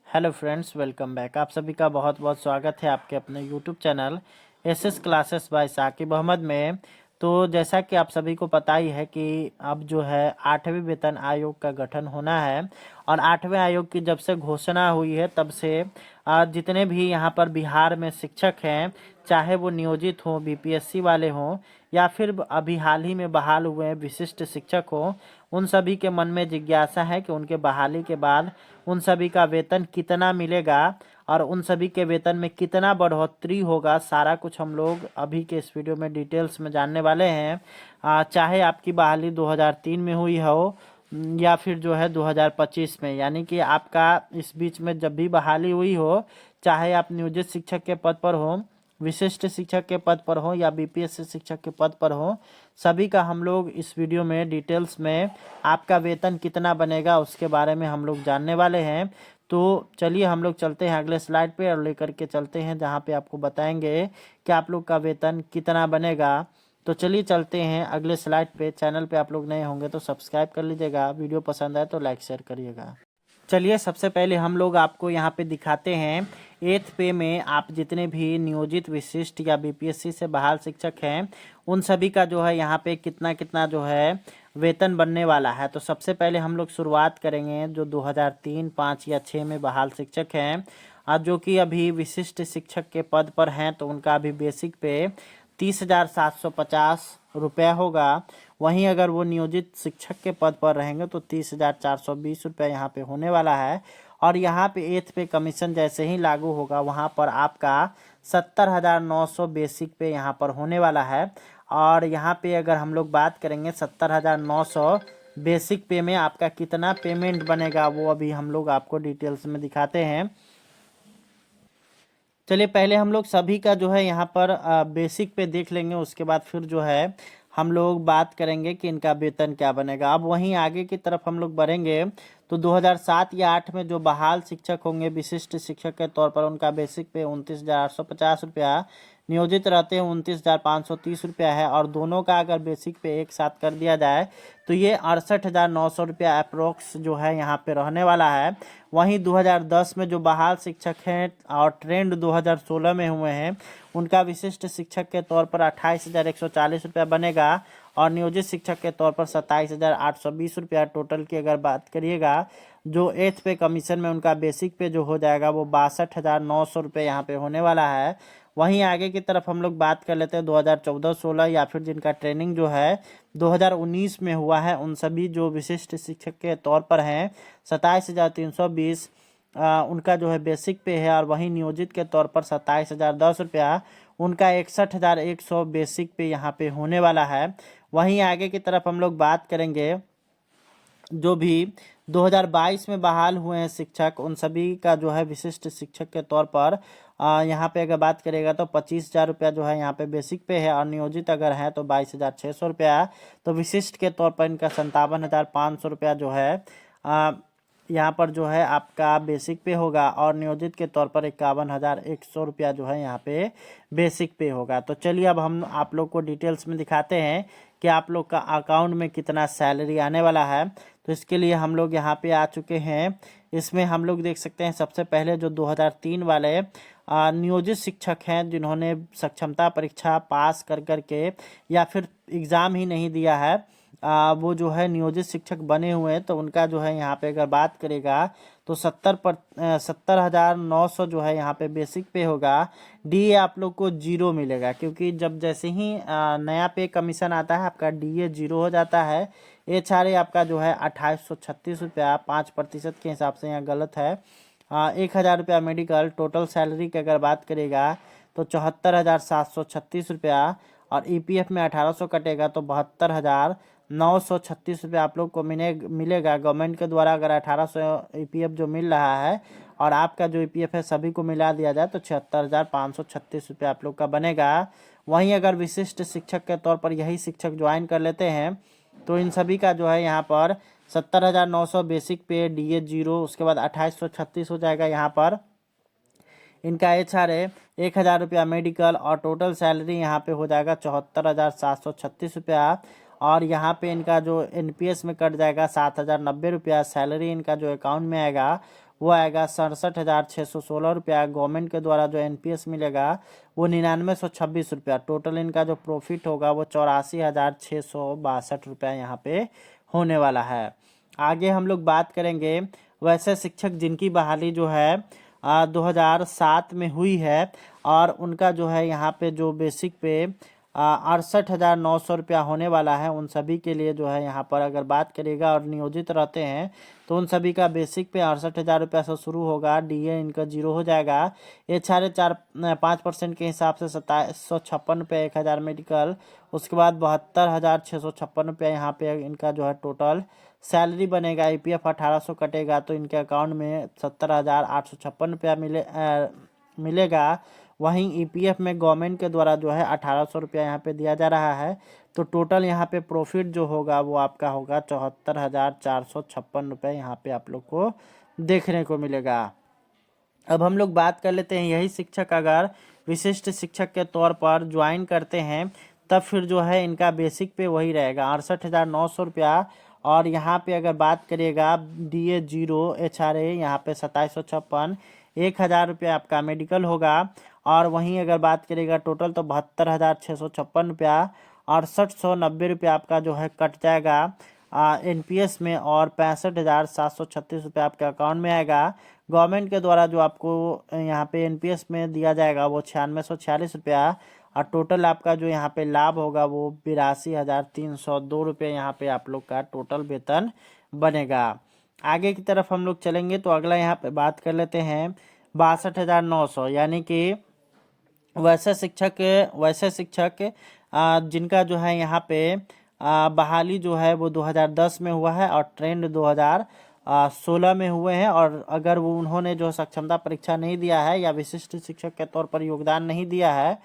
Hello friends, welcome back. आप सभी का बहुत बहुत स्वागत है आपके अपने YouTube channel SS classes by Saqib Ahmed में। तो जैसा कि आप सभी को पता ही है कि अब जो है 8वें वेतन आयोग का गठन होना है। और 8वें आयोग की जब से घोषणा हुई है तब से जितने भी यहाँ पर बिहार में शिक्षक हैं, चाहे वो नियोजित हों, बीपीएससी वाले हों, या फिर अभी हाल ही में बहाल हुए हैं विशिष्ट शिक्षक हों, उन सभी के मन में जिज्ञासा है कि उनके बहाली के बाद उन सभी का वेतन कितना मिलेगा और उन सभी के वेतन में कितना बढ़ोतरी होगा। सारा कुछ हम लोग अभी के इस वीडियो में डिटेल्स में जानने वाले हैं। चाहे आपकी बहाली 2003 में हुई हो या फिर जो है 2025 में, यानी कि आपका इस बीच में जब भी बहाली हुई हो, चाहे आप नियोजित शिक्षक के पद पर हो, विशिष्ट शिक्षक के पद पर हो या बीपीएससी शिक्षक के पद पर हो, सभी का हम लोग इस वीडियो में डिटेल्स में आपका वेतन कितना बनेगा उसके बारे में हम लोग जानने वाले हैं। तो चलिए हम लोग चलते हैं अगले स्लाइड पे और लेकर के चलते हैं जहाँ पे आपको बताएंगे कि आप लोग का वेतन कितना बनेगा। तो चलिए चलते हैं अगले स्लाइड पे। चैनल पे आप लोग नए होंगे तो सब्सक्राइब कर लीजिएगा, वीडियो पसंद आए तो लाइक शेयर करिएगा। चलिए सबसे पहले हम लोग आपको यहाँ पे दिखाते हैं 8th पे में आप जितने भी नियोजित, विशिष्ट या बीपीएससी से बहाल शिक्षक हैं उन सभी का जो है यहाँ पे कितना कितना जो है वेतन बनने वाला है। तो सबसे पहले हम लोग शुरुआत करेंगे जो 2003, 5 या 6 में बहाल शिक्षक हैं जो कि अभी विशिष्ट शिक्षक के पद पर हैं, तो उनका अभी बेसिक पे 30,750 रुपया होगा। वहीं अगर वो नियोजित शिक्षक के पद पर रहेंगे तो 30,420 रुपया यहाँ पे होने वाला है। और यहाँ पे 8th पे कमीशन जैसे ही लागू होगा वहाँ पर आपका 70,900 बेसिक पे यहाँ पर होने वाला है। और यहाँ पे अगर हम लोग बात करेंगे 70,900 बेसिक पे में आपका कितना पेमेंट बनेगा वो अभी हम लोग आपको डिटेल्स में दिखाते हैं। चलिए पहले हम लोग सभी का जो है यहाँ पर बेसिक पे देख लेंगे, उसके बाद फिर जो है हम लोग बात करेंगे कि इनका वेतन क्या बनेगा। अब वहीं आगे की तरफ हम लोग बढ़ेंगे तो 2007 या 8 में जो बहाल शिक्षक होंगे विशिष्ट शिक्षक के तौर पर, उनका बेसिक पे 29,850 रुपया, नियोजित रहते हैं 29,530 रुपया है। और दोनों का अगर बेसिक पे एक साथ कर दिया जाए तो ये 68,900 रुपया अप्रोक्स जो है यहाँ पे रहने वाला है। वहीं 2010 में जो बहाल शिक्षक हैं और ट्रेंड 2016 में हुए हैं, उनका विशिष्ट शिक्षक के तौर पर 28,140 रुपया बनेगा और नियोजित शिक्षक के तौर पर 27,820 रुपया। टोटल की अगर बात करिएगा जो 8th पे कमीशन में उनका बेसिक पे जो हो जाएगा वो 62,900 रुपये यहाँ पे होने वाला है। वहीं आगे की तरफ हम लोग बात कर लेते हैं 2014-16 या फिर जिनका ट्रेनिंग जो है 2019 में हुआ है, उन सभी जो विशिष्ट शिक्षक के तौर पर हैं 27,320 उनका जो है बेसिक पे है। और वहीं नियोजित के तौर पर 27,010 रुपया, उनका 61,100 बेसिक पे यहाँ पे होने वाला है। वहीं आगे की तरफ हम लोग बात करेंगे जो भी 2022 में बहाल हुए हैं शिक्षक, उन सभी का जो है विशिष्ट शिक्षक के तौर पर यहाँ पे अगर बात करेगा तो 25,000 रुपया जो है यहाँ पे बेसिक पे है और नियोजित अगर है तो 22,600 रुपया। तो विशिष्ट के तौर पर इनका 57,500 रुपया जो है यहाँ पर जो है आपका बेसिक पे होगा और नियोजित के तौर पर 51,100 रुपया जो है यहाँ पे बेसिक पे होगा। तो चलिए अब हम आप लोग को डिटेल्स में दिखाते हैं कि आप लोग का अकाउंट में कितना सैलरी आने वाला है। तो इसके लिए हम लोग यहाँ पे आ चुके हैं। इसमें हम लोग देख सकते हैं सबसे पहले जो 2003 वाले नियोजित शिक्षक हैं जिन्होंने सक्षमता परीक्षा पास कर करके या फिर एग्ज़ाम ही नहीं दिया है, वो जो है नियोजित शिक्षक बने हुए हैं, तो उनका जो है यहाँ पे अगर बात करेगा तो 70,900 जो है यहाँ पे बेसिक पे होगा। डीए आप लोग को जीरो मिलेगा क्योंकि जब जैसे ही नया पे कमीशन आता है आपका डीए जीरो हो जाता है। एचआरए आपका जो है 2836 रुपया, 5% के हिसाब से यहाँ गलत है। 1,000 रुपया मेडिकल। टोटल सैलरी की अगर बात करेगा तो 74,736 रुपया और ईपीएफ में 1,800 कटेगा तो 72,936 रुपये आप लोग को मिलेगा गवर्नमेंट के द्वारा। अगर 1,800 ईपीएफ जो मिल रहा है और आपका जो ईपीएफ है सभी को मिला दिया जाए तो 76,536 रुपये आप लोग का बनेगा। वहीं अगर विशिष्ट शिक्षक के तौर पर यही शिक्षक ज्वाइन कर लेते हैं तो इन सभी का जो है यहाँ पर 70,900 बेसिक पे, डीए जीरो, उसके बाद 2,836 हो जाएगा यहाँ पर इनका एचआरए, 1,000 रुपया मेडिकल और टोटल सैलरी यहाँ पे हो जाएगा 74,736 रुपया। और यहाँ पे इनका जो एनपीएस में कट जाएगा 7,090 रुपया। सैलरी इनका जो अकाउंट में आएगा वो आएगा 67,616 रुपया। गवर्नमेंट के द्वारा जो एनपीएस मिलेगा वो 99,126 रुपया। टोटल इनका जो प्रॉफिट होगा वो 84,662 रुपया यहाँ पे होने वाला है। आगे हम लोग बात करेंगे वैसे शिक्षक जिनकी बहाली जो है 2007 में हुई है और उनका जो है यहाँ पे जो बेसिक पे 68,900 रुपया होने वाला है। उन सभी के लिए जो है यहाँ पर अगर बात करिएगा और नियोजित रहते हैं तो उन सभी का बेसिक पे 68,000 रुपया से शुरू होगा। डीए इनका 0 हो जाएगा। ये 5% के हिसाब से 2756 रुपये 1,000 मेडिकल। उसके बाद 72,656 रुपया यहाँ पे इनका जो है टोटल सैलरी बनेगा। ईपीएफ 1800 कटेगा तो इनके अकाउंट में 70,856 रुपया मिलेगा। वहीं ईपीएफ में गवर्नमेंट के द्वारा जो है 1800 रुपया यहाँ पे दिया जा रहा है। तो टोटल यहाँ पे प्रॉफिट जो होगा वो आपका होगा 74,456 रुपये यहाँ पे आप लोग को देखने को मिलेगा। अब हम लोग बात कर लेते हैं यही शिक्षक अगर विशिष्ट शिक्षक के तौर पर ज्वाइन करते हैं तब फिर जो है इनका बेसिक पे वही रहेगा 68,900 रुपया। और यहाँ पे अगर बात करिएगा डीए 0 HRA यहाँ पे 2756 1,000 रुपया आपका मेडिकल होगा। और वहीं अगर बात करिएगा टोटल तो 72,656 रुपया 6890 रुपया आपका जो है कट जाएगा एनपीएस में और 65,736 रुपया आपके अकाउंट में आएगा। गवर्नमेंट के द्वारा जो आपको यहाँ पे एनपीएस में दिया जाएगा वो 9646 रुपया और टोटल आपका जो यहाँ पे लाभ होगा वो 82,302 रुपये यहाँ पे आप लोग का टोटल वेतन बनेगा। आगे की तरफ हम लोग चलेंगे तो अगला यहाँ पे बात कर लेते हैं 62,900 यानी कि वैसे शिक्षक जिनका जो है यहाँ पे बहाली जो है वो 2010 में हुआ है और ट्रेंड 2016 में हुए हैं। और अगर वो उन्होंने जो सक्षमता परीक्षा नहीं दिया है या विशिष्ट शिक्षक के तौर पर योगदान नहीं दिया है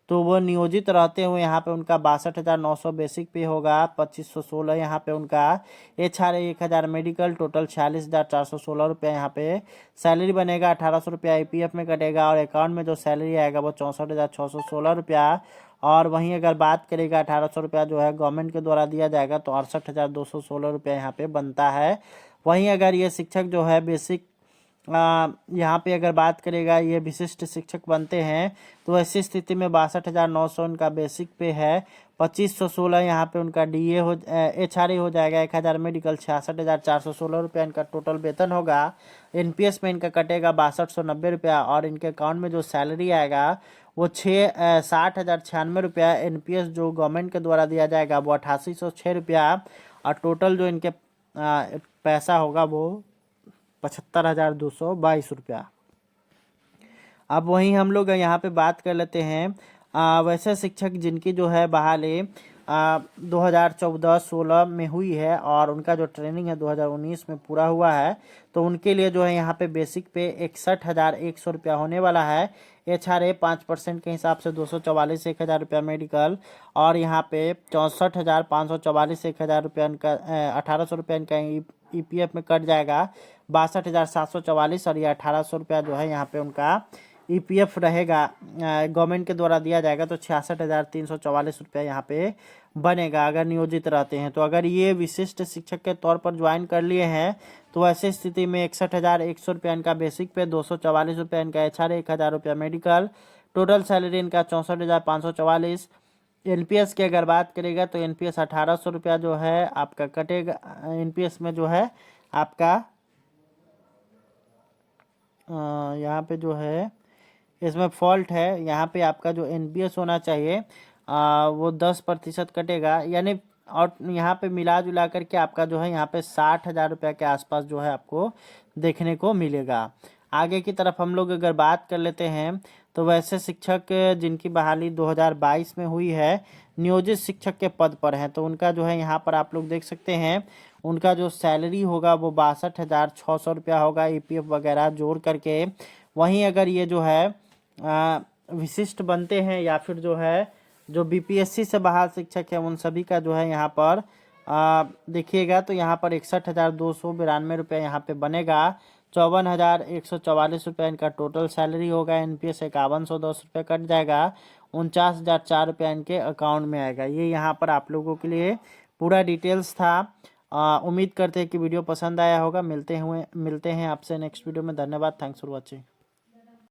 तो वो नियोजित रहते हुए यहाँ पे उनका 62,900 बेसिक पे होगा। 2516 यहाँ पे उनका HRA 1,000 मेडिकल टोटल 46,416 रुपया यहाँ पे सैलरी बनेगा। 1800 रुपया ईपीएफ में कटेगा और अकाउंट में जो सैलरी आएगा वो 64,616 रुपया। और वहीं अगर बात करेगा 1800 रुपया जो है गवर्नमेंट के द्वारा दिया जाएगा तो 68,216 रुपया यहाँ पे बनता है। वहीं अगर ये शिक्षक जो है बेसिक यहाँ पे अगर बात करेगा ये विशिष्ट शिक्षक बनते हैं तो ऐसी स्थिति में 62,900 उनका बेसिक पे है। 2516 यहाँ पे उनका डीए हो HRA हो जाएगा। 1,000 मेडिकल 66,416 रुपया इनका टोटल वेतन होगा। एनपीएस में इनका कटेगा 6290 रुपया और इनके अकाउंट में जो सैलरी आएगा वो 60,096 रुपया। एनपीएस जो गवर्नमेंट के द्वारा दिया जाएगा वो 8806 रुपया और टोटल जो इनके पैसा होगा वो 75,222 रुपया। अब वहीं हम लोग यहाँ पे बात कर लेते हैं वैसे शिक्षक जिनकी जो है बहाली 2014-16 में हुई है और उनका जो ट्रेनिंग है 2019 में पूरा हुआ है तो उनके लिए जो है यहाँ पे बेसिक पे 61,100 रुपया होने वाला है। HRA 5% के हिसाब से 244 1,000 रुपया मेडिकल और यहाँ पे 64,544 1,000 रुपया इनका 1,800 रुपया इनका ईपीएफ में कट जाएगा। 62,744 और ये 1,800 रुपया जो है यहाँ पे उनका ईपीएफ रहेगा गवर्नमेंट के द्वारा दिया जाएगा तो 66,344 रुपया यहाँ पे बनेगा अगर नियोजित रहते हैं। तो अगर ये विशिष्ट शिक्षक के तौर पर ज्वाइन कर लिए हैं तो ऐसी स्थिति में 61,100 रुपया इनका बेसिक पे 244 रुपया इनका HRA 1,000 रुपया मेडिकल टोटल सैलरी इनका 64,544। एनपीएस की अगर बात करेगा तो एनपीएस 1,800 रुपया जो है आपका कटेगा। एनपीएस में जो है आपका यहाँ पे जो है इसमें फॉल्ट है। यहाँ पे आपका जो एनपीएस होना चाहिए वो 10% कटेगा यानी और यहाँ पे मिला जुला करके आपका जो है यहाँ पे 60,000 रुपया के आसपास जो है आपको देखने को मिलेगा। आगे की तरफ हम लोग अगर बात कर लेते हैं तो वैसे शिक्षक जिनकी बहाली 2022 में हुई है नियोजित शिक्षक के पद पर हैं तो उनका जो है यहाँ पर आप लोग देख सकते हैं उनका जो सैलरी होगा वो 62,600 रुपया होगा ईपीएफ वगैरह जोड़ करके। वहीं अगर ये जो है विशिष्ट बनते हैं या फिर जो है जो बीपीएससी से बहाल शिक्षक है उन सभी का जो है यहाँ पर देखिएगा तो यहाँ पर 61,292 रुपये यहाँ पे बनेगा। 54,144 रुपये इनका टोटल सैलरी होगा। एनपीएस 5110 रुपये कट जाएगा। 49,004 रुपये इनके अकाउंट में आएगा। ये यहाँ पर आप लोगों के लिए पूरा डिटेल्स था उम्मीद करते हैं कि वीडियो पसंद आया होगा। मिलते हैं आपसे नेक्स्ट वीडियो में। धन्यवाद। Thanks for watching.